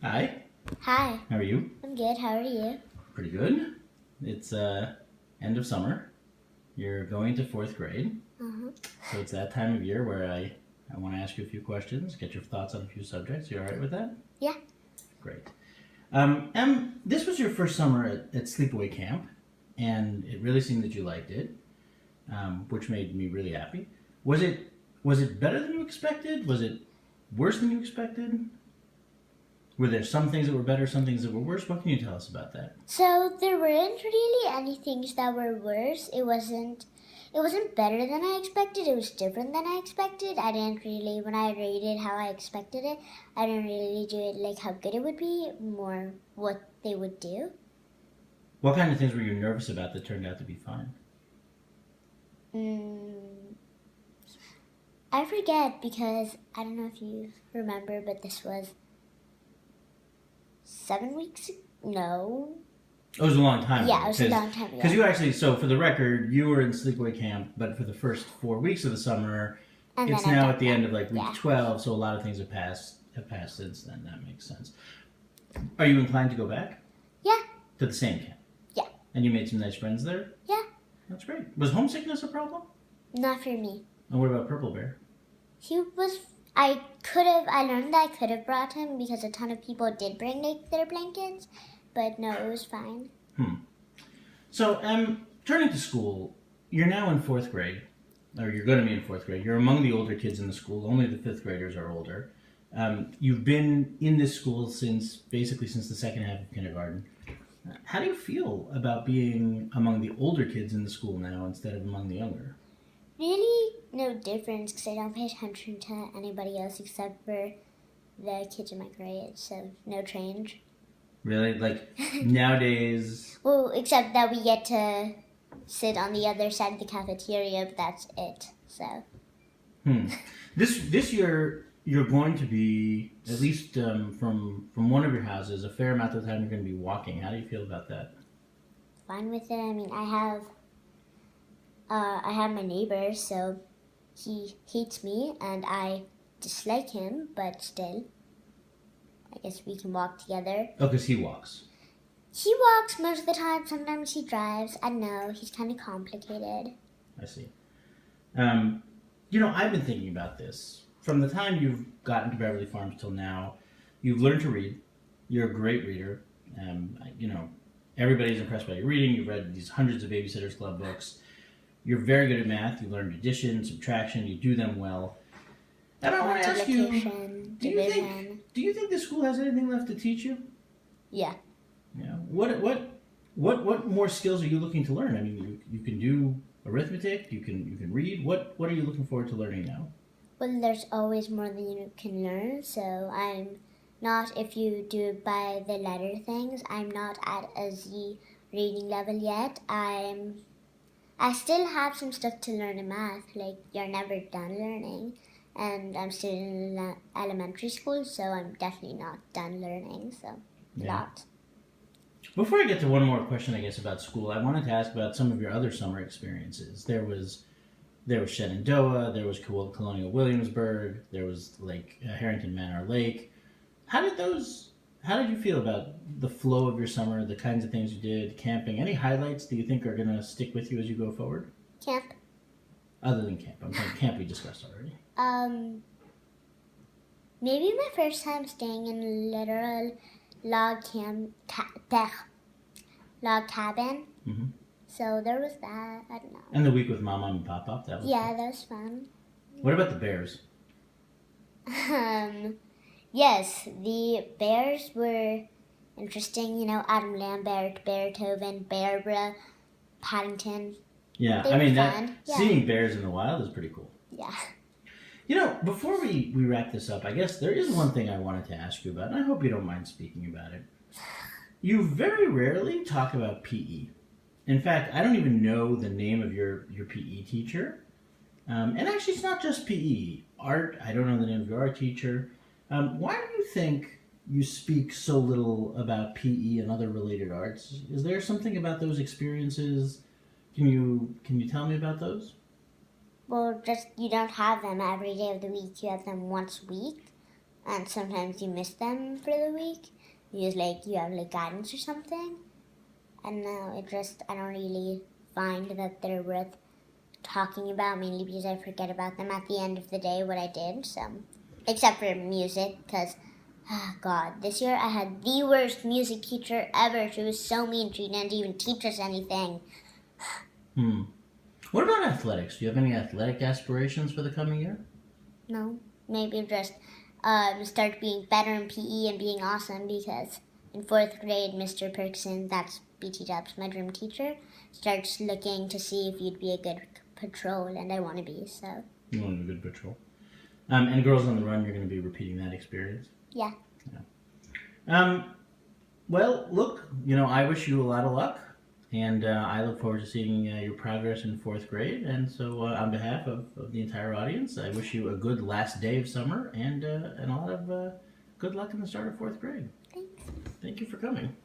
Hi, Hi, how are you? I'm good. How are you? Pretty good. It's end of summer. You're going to fourth grade, Uh-huh. so it's that time of year where I want to ask you a few questions, get your thoughts on a few subjects. You all right with that? Yeah. Great. This was your first summer at Sleepaway Camp, and it really seemed that you liked it, which made me really happy. Was it better than you expected? Was it worse than you expected? Were there some things that were better, some things that were worse? What can you tell us about that? So there weren't really any things that were worse. It wasn't better than I expected. It was different than I expected. I didn't really when I rated how I expected it, I didn't really do it like how good it would be, more what they would do. What kind of things were you nervous about that turned out to be fine? Mm, I forget because I don't know if you remember, but this was 7 weeks. No. It was a long time Yeah, ago it was a long time because ago. you actually, so for the record, you were in sleepaway camp, but for the first 4 weeks of the summer, And then it's I now done at the that. end of like week Yeah. 12, so a lot of things have passed since then. That makes sense. Are you inclined to go back Yeah. to the same camp? Yeah. And you made some nice friends there. Yeah. That's great. Was homesickness a problem? Not for me. And what about Purple Bear? He was. I learned that I could have brought him because a ton of people did bring like their blankets, but no, it was fine. So, turning to school, you're now in fourth grade, or you're going to be in fourth grade. You're among the older kids in the school. Only the fifth graders are older. You've been in this school since the second half of kindergarten. How do you feel about being among the older kids in the school now instead of among the younger? Really, no difference because I don't pay attention to anybody else except for the kids in my grade, so no change. Really? Like, nowadays. Well, except that we get to sit on the other side of the cafeteria, but that's it. So. Hmm. This year, you're going to be, at least from one of your houses, a fair amount of the time you're going to be walking. How do you feel about that? Fine with it. I mean, I have my neighbor, so he hates me and I dislike him, but still, I guess we can walk together. Oh, because he walks. He walks most of the time. Sometimes he drives. I know he's kind of complicated. I see. I've been thinking about this. From the time you've gotten to Beverly Farms till now, you've learned to read. You're a great reader. Everybody's impressed by your reading. You've read these hundreds of Babysitter's Club books. You're very good at math. You learned addition, subtraction. You do them well. And I want to ask you, Multiplication, do you think division. do you think the school has anything left to teach you? Yeah. Yeah. What more skills are you looking to learn? I mean, you can do arithmetic. You can read. What are you looking forward to learning now? Well, there's always more than you can learn, so I'm not, if you do it by the letter things, I'm not at a Z reading level yet. I still have some stuff to learn in math, like you're never done learning. And I'm still in elementary school, so I'm definitely not done learning, so a Yeah. lot. Before I get to one more question, I guess about school, I wanted to ask about some of your other summer experiences. There was Shenandoah, there was Colonial Williamsburg, there was Lake Harrington Manor Lake. How did those? How did you feel about the flow of your summer, the kinds of things you did, camping? Any highlights that you think are going to stick with you as you go forward? Camp. Other than camp, I'm saying camp we discussed already. Um, Maybe my first time staying in a literal log cabin. Hmm. So there was that. I don't know. And the week with Mama and Papa, that was Yeah, fun. that was fun. What about the Bears? Yes, the bears were interesting. Adam Lambert, Beethoven, Barbara, Paddington. Yeah, They I were mean fun. Yeah. seeing bears in the wild is pretty cool. Yeah. Before we wrap this up, I guess there is one thing I wanted to ask you about, and I hope you don't mind speaking about it. You very rarely talk about PE. In fact, I don't even know the name of your PE teacher. And actually, it's not just PE. Art, I don't know the name of your art teacher. Why do you think you speak so little about PE and other related arts? Is there something about those experiences? Can you tell me about those? Well, just you don't have them every day of the week. You have them once a week. and sometimes you miss them for the week because you have guidance or something. And now I don't really find that they're worth talking about, mainly because I forget about them at the end of the day what I did. So, except for music, because oh God, this year I had the worst music teacher ever. She was so mean. She didn't even teach us anything. What about athletics? Do you have any athletic aspirations for the coming year? No, maybe just start being better in PE and being awesome, because in 4th grade, Mr. Perkson, that's BT Dubs, my dream teacher, starts looking to see if you'd be a good patrol, and I want to be, so. You want a good patrol. And Girls on the Run, you're going to be repeating that experience? Yeah. Well, look, I wish you a lot of luck, and I look forward to seeing your progress in 4th grade. And so, on behalf of the entire audience, I wish you a good last day of summer and a lot of good luck in the start of 4th grade. Thanks. Thank you for coming.